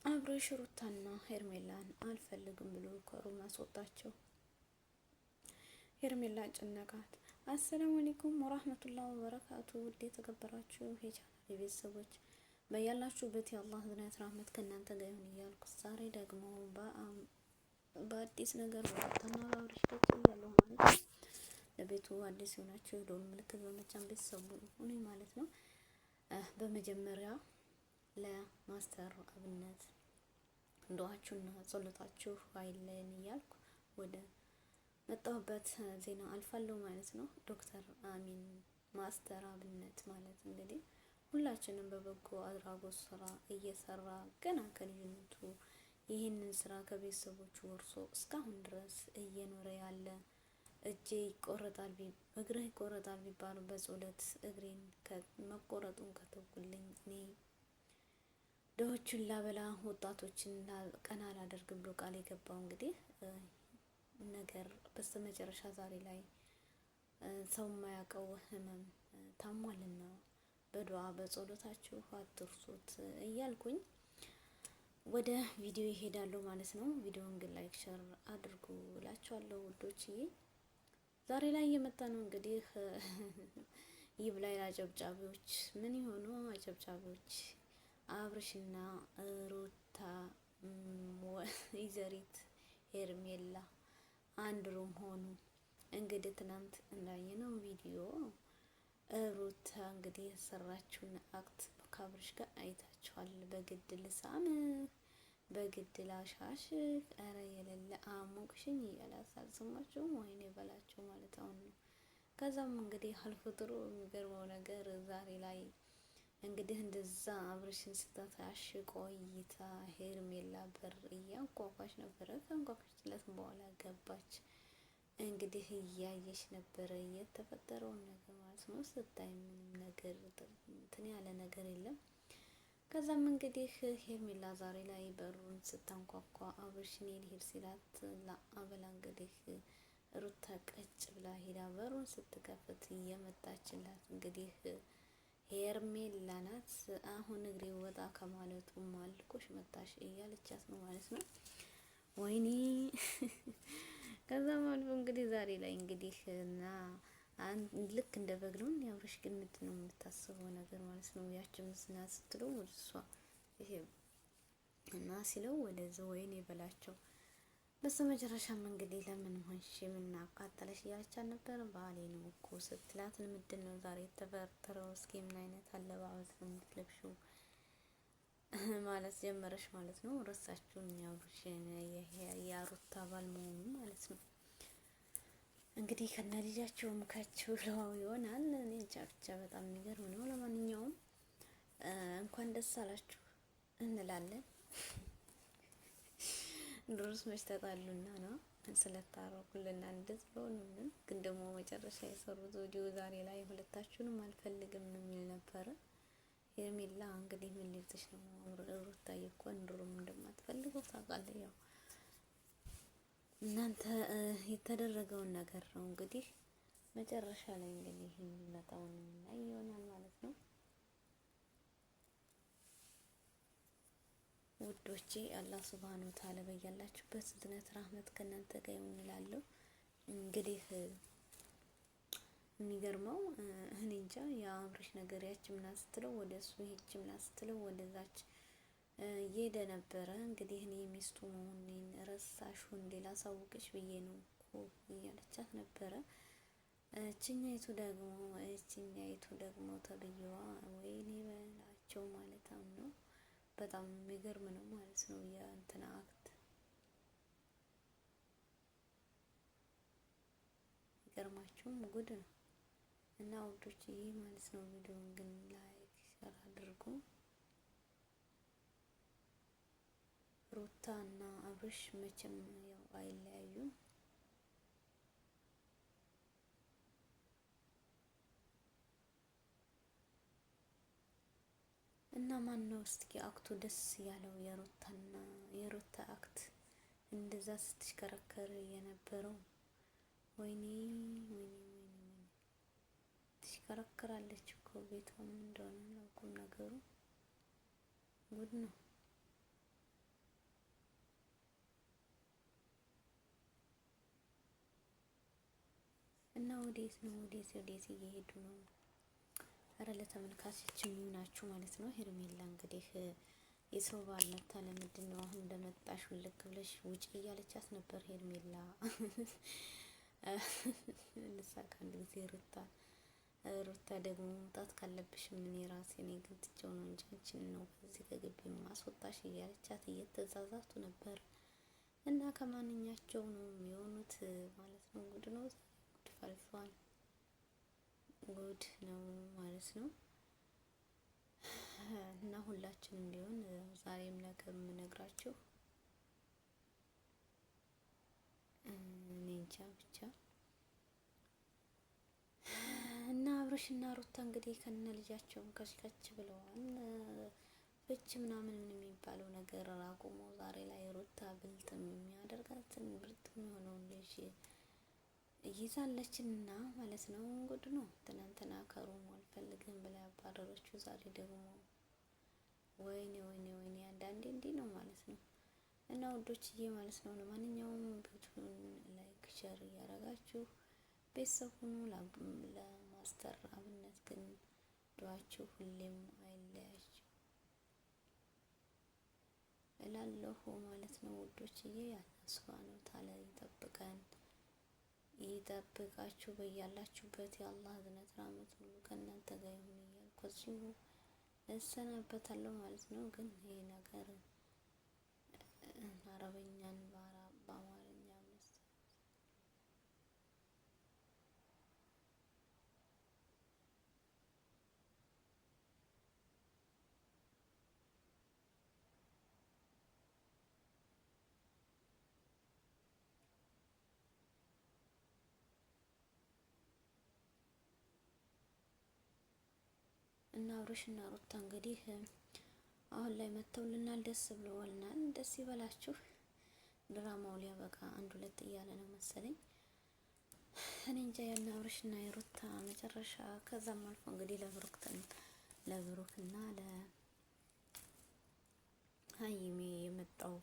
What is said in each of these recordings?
አብርሽ ሩታና ሄርሜላን አልፈልግም ብሎ ከሩም አስወጣቸው። ሄርሜላ ጨነቃት። አሰላሙ አለይኩም ወራህመቱላሂ ወበረካቱ። ውድ የተከበራችሁ የቻናሌ ቤተሰቦች በያላችሁበት የአላህ እዝነት ራህመት ከእናንተ ጋር ይሁን እያልኩ ዛሬ ደግሞ በአዲስ ነገር ሩታና አብርሽ ያለው ማለት ነው። ለቤቱ አዲስ የሆናችሁ የደወል ምልክት በመጫን ቤተሰቡ ሁኑ ማለት ነው። በመጀመሪያ ለማስተር አብነት ዱዓችሁና ጸሎታችሁ አይለየን እያልኩ ወደ መጣሁበት ዜና አልፋለሁ ማለት ነው። ዶክተር አሚን ማስተር አብነት ማለት እንግዲህ ሁላችንም በበጎ አድራጎት ስራ እየሰራ ገና ከልጅነቱ ይህንን ስራ ከቤተሰቦቹ ወርሶ እስካሁን ድረስ እየኖረ ያለ እጄ ይቆረጣል እግሬ ይቆረጣል ቢባሉ በጸሎት እግሬን መቆረጡን ከተውኩልኝ እኔ ደሆችን ላበላ ወጣቶችን ቀና ላደርግ ብሎ ቃል የገባው እንግዲህ ነገር በስተመጨረሻ ዛሬ ላይ ሰው የማያውቀው ህመም ታሟልና በዱዓ በጸሎታችሁ አትርሱት እያልኩኝ ወደ ቪዲዮ ይሄዳለሁ ማለት ነው። ቪዲዮውን ግን ላይክ ሸር አድርጉ እላችኋለሁ ውዶችዬ። ዛሬ ላይ የመጣ ነው እንግዲህ ይብላኝ አጨብጫቢዎች ምን ይሆኑ አጨብጫቢዎች አብርሽና ሩታ ወይዘሪት ሄርሜላ አንድ ሩም ሆኑ። እንግዲህ ትናንት እንዳየነው ቪዲዮ ሩታ እንግዲህ የሰራችውን አክት ከአብርሽ ጋር አይታችኋል። በግድ ልሳምህ፣ በግድ ላሻሽ፣ ኧረ የሌለ አሞቅሽኝ እያላት አልሰማችሁም? ወይኔ በላቸው ማለት አሁን ነው። ከዛም እንግዲህ አልፈጥሮ የሚገርመው ነገር ዛሬ ላይ እንግዲህ እንደዛ አብርሽን ስታታሽ ቆይታ ሄርሜላ በር እያንኳኳች ነበረ። ከንኳኳችለት በኋላ ገባች። እንግዲህ እያየች ነበረ የተፈጠረውን ነገር ማለት ነው። ስታይ ምንም ነገር እንትን ያለ ነገር የለም። ከዛም እንግዲህ ሄርሜላ ዛሬ ላይ በሩን ስታንኳኳ አብርሽን ልሄድ ሲላት ለአበላ እንግዲህ ሩታ ቀጭ ብላ ሄዳ በሩን ስትከፍት እየመጣችላት እንግዲህ ሄርሜላ ናት። አሁን እግሬ ወጣ ከማለቱ ማልኮሽ መጣሽ እያለቻት ነው ማለት ነው። ወይኔ ከዛም አልፎ እንግዲህ ዛሬ ላይ እንግዲህ እና ልክ እንደ በግ ነው ያብርሽ ግን ምንድን ነው የምታስበው ነገር ማለት ነው። ያቺም ስና ስትለው ወደ እሷ ይሄ እና ሲለው ወደዛ ወይኔ በላቸው። በስተመጨረሻም እንግዲህ ለምን ሆንሽ ምን አቃጠለሽ እያለቻት ነበር። ባሌ ነው እኮ ስትላት ምንድን ነው ዛሬ የተፈጠረው? እስኪ ምን አይነት አለባበስ ነው የምትለብሺው ማለት ጀመረሽ ማለት ነው። ረሳችሁኝ ያብርሽን የሩታ ባል መሆኑ ማለት ነው። እንግዲህ ከነ ልጃቸውም ከቸው ብለው ይሆናል። እኔ ብቻ በጣም የሚገርም ነው። ለማንኛውም እንኳን ደስ አላችሁ እንላለን። ድሮስ መች ተጣሉና ነው ስለታረቁልና እንደዚህ ሆኑልን። ግን ደግሞ መጨረሻ የሰሩት ቪዲዮ ዛሬ ላይ ሁለታችሁንም አልፈልግም ነው የሚል ነበረ። ሄርሜላ እንግዲህ ምን ልልሽ ነው ሩታዬ እኮ እንድሮም እንደማትፈልገው ታውቃለህ። ያው እናንተ የተደረገውን ነገር ነው እንግዲህ መጨረሻ ላይ እንግዲህ የሚመጣውን ላይ ይሆናል ማለት ነው። ውዶቼ አላህ ሱብሃነሁ ወተዓላ በያላችሁበት እዝነት ራህመት ከእናንተ ጋር ይሁን እላለሁ። እንግዲህ የሚገርመው እኔ እንጃ የአብርሽ ነገር ያችም ና ስትለው ወደ እሱ ይህችም ና ስትለው ወደዛች እየሄደ ነበረ። እንግዲህ እኔ ሚስቱ መሆኔን ረሳሹ እንዴ ላሳውቅሽ ብዬ ነው እኮ እያለቻት ነበረ። እችኛይቱ ደግሞ ተብዬዋ ወይኔ በላቸው ማለት ነው። በጣም የሚገርም ነው ማለት ነው። የእንትና አክት ይገርማችሁም ጉድ ነው። እና ውዶች ይሄ ማለት ነው። ቪዲዮውን ግን ላይክ ሸር አድርጉ። ሩታ እና አብርሽ መቼም ያው አይለያዩም። እና ማን ነው እስኪ አክቱ ደስ ያለው? የሩታ አክት እንደዛ ስትሽከረከር የነበረው ወይኔ ትሽከረከራለች እኮ ቤቷም እንደሆነ ነው ቁም ነገሩ። ጉድ ነው። እና ወዴት እየሄዱ ነው? አረ ለተመልካቾች የሚሆናችሁ ማለት ነው። ሄርሜላ እንግዲህ የሰው ባል ነታ ለምንድን ነው አሁን እንደመጣሽ ውልቅ ብለሽ ውጪ እያለቻት ነበር ሄርሜላ። ልሳቅ አንድ ጊዜ ሩታ ደግሞ መውጣት ካለብሽ ምን የራሴ ነኝ ግን ትቼው ነው እንጂ አንቺን ነው ከዚህ ከግቢ ማስወጣሽ እያለቻት እየተዛዛቱ ነበር። እና ከማንኛቸው ነው የሚሆኑት ማለት ነው። ጉድ ነው፣ ጉድ ፈልፏል፣ ጉድ ነው ማለት ነው። እና ሁላችንም ቢሆን ዛሬም ነገር የምነግራችሁ እኔ እንጃ ብቻ። እና አብርሽና ሩታ እንግዲህ ከነ ልጃቸውም ከችከች ብለዋል። ፍች ምናምን ምን የሚባለው ነገር አቁሞ ዛሬ ላይ ሩታ ብልጥ የሚያደርጋትን ብልጥ የሚሆነውን ልጅ ይዛለችና ማለት ነው። ጉድ ነው። ትናንትና ከሩሙ አልፈልግም ብላ ያባረረችው ዛሬ ደግሞ ወይኔ አንዳንዴ እንዲህ ነው ማለት ነው። እና ውዶችዬ ማለት ነው ለማንኛውም ቤቱን ላይክ ሸር እያደረጋችሁ ቤተሰብ ሁኑ። ለማስተር አብነት ግን ዱአችሁ ሁሌም አይለያችሁ እላለሁ ማለት ነው ውዶችዬ። አላህ ሱብሃነሁ ወተዓላ ይጠብቃችሁ በያላችሁበት። የአላህ እዝነት ራህመት ሁሉ ከእናንተ ጋር ይሁን እያልኩ እዚሁ እሰናበታለሁ ማለት ነው። ግን ይሄ ነገር አረበኛን በአማርኛ እና አብርሽና ሩታ እንግዲህ አሁን ላይ መተውልናል። ደስ ብሎናል። ደስ ይበላችሁ። ድራማው ሊያበቃ አንድ ሁለት እያለ ነው መሰለኝ። እኔ እንጃ የና አብርሽና የሩታ መጨረሻ። ከዛም አልፎ እንግዲህ ለብሩክና ለሀይሚ የመጣው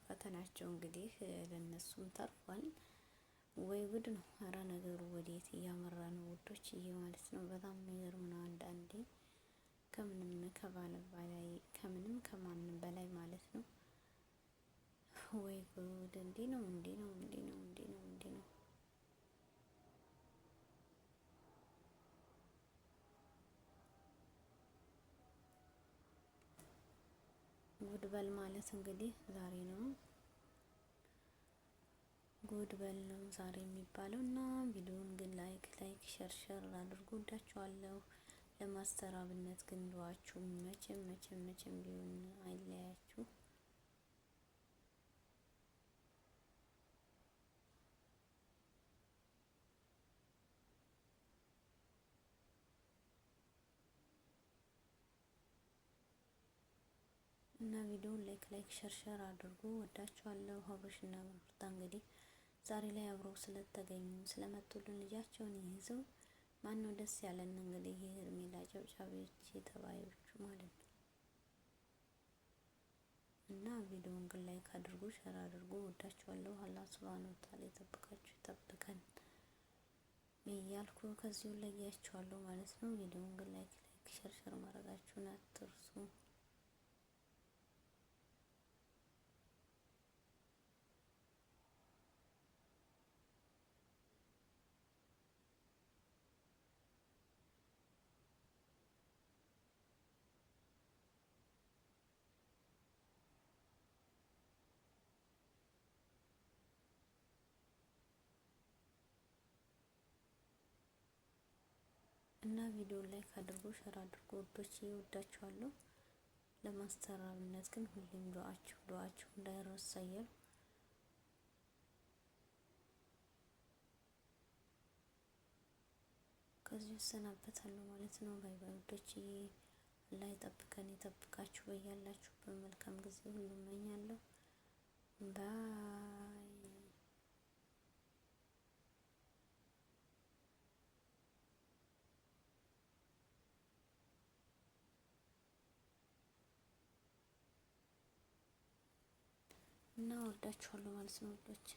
ፈተናቸው እንግዲህ ለነሱም ተርፏል። ወይ ጉድ ነው። አረ ነገሩ ወዴት እያመራ ነው ውዶች? ይሄ ማለት ነው በጣም የሚገርም ነው አንዳንዴ ከምንም ከማንም በላይ ማለት ነው። ወይ ጉድ! እንዲህ ነው። ጉድ በል ማለት እንግዲህ ዛሬ ነው። ጉድ በል ነው ዛሬ የሚባለው። እና ቪዲዮውን ግን ላይክ ሸር አድርጉ። ወዳችኋለሁ። ለማስተር አብነት ግን ዱአችሁ መቼም ቢሆን አይለያችሁ። እና ቪዲዮውን ላይክ ሸር አድርጉ። ወዳችኋለሁ። አብርሽና ሩታ እንግዲህ ዛሬ ላይ አብረው ስለተገኙ ስለመጡልን ልጃቸውን ይዘው ማን ነው ደስ ያለን? እንግዲህ የሄርሜላ ጨብጫቢዎች የተባዮቹ ማለት ነው። እና ቪዲዮውን ግን ላይክ አድርጉ፣ ሸር አድርጉ። ወዳችኋለሁ። አላህ ሱብሃነሁ ወተዓላ ይጠብቃችሁ ይጠብቀን እያልኩ ከዚሁ ለያችኋለሁ ማለት ነው። ቪዲዮውን ግን ላይክ ሸር ማድረጋችሁን አትርሱ። እና ቪዲዮ ላይክ አድርጉ፣ ሸር አድርጉ። ወዶች ይወዳችኋለሁ። ለማስተራብነት ግን ሁሌም ዱአችሁ እንዳይረሳ እያልኩ ከዚህ እሰናበታለሁ ማለት ነው። ባይ ባይ ወዶች። አላህ ይጠብቀን ይጠብቃችሁ። በያላችሁ በመልካም ጊዜ ሁሉ እመኛለሁ። ባይ እና ወዳችኋለሁ ማለት ነው ወዶች።